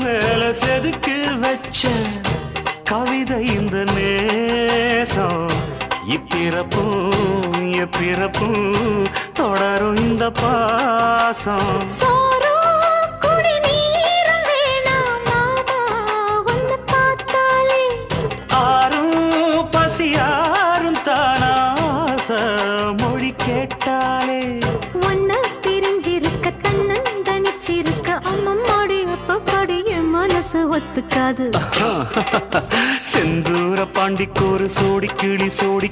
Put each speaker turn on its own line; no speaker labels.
மேல செதுக்கி வச்ச கவிதை இந்த நேசம் இப்பிறப்பும் எப்பிறப்பும் தொடரும் இந்த பாசம் ஆறும் பசியாரும் தானாச மொழி கேட்டாலே
ஒன்ன பிரிஞ்சிருக்க தன்னந்தனிச்சிருக்க அம்மம்மாடி அப்பப்பாடி என் மனசு ஒத்துக்காது
செந்தூர பாண்டிக்கு ஒரு சோடி கிளி கூட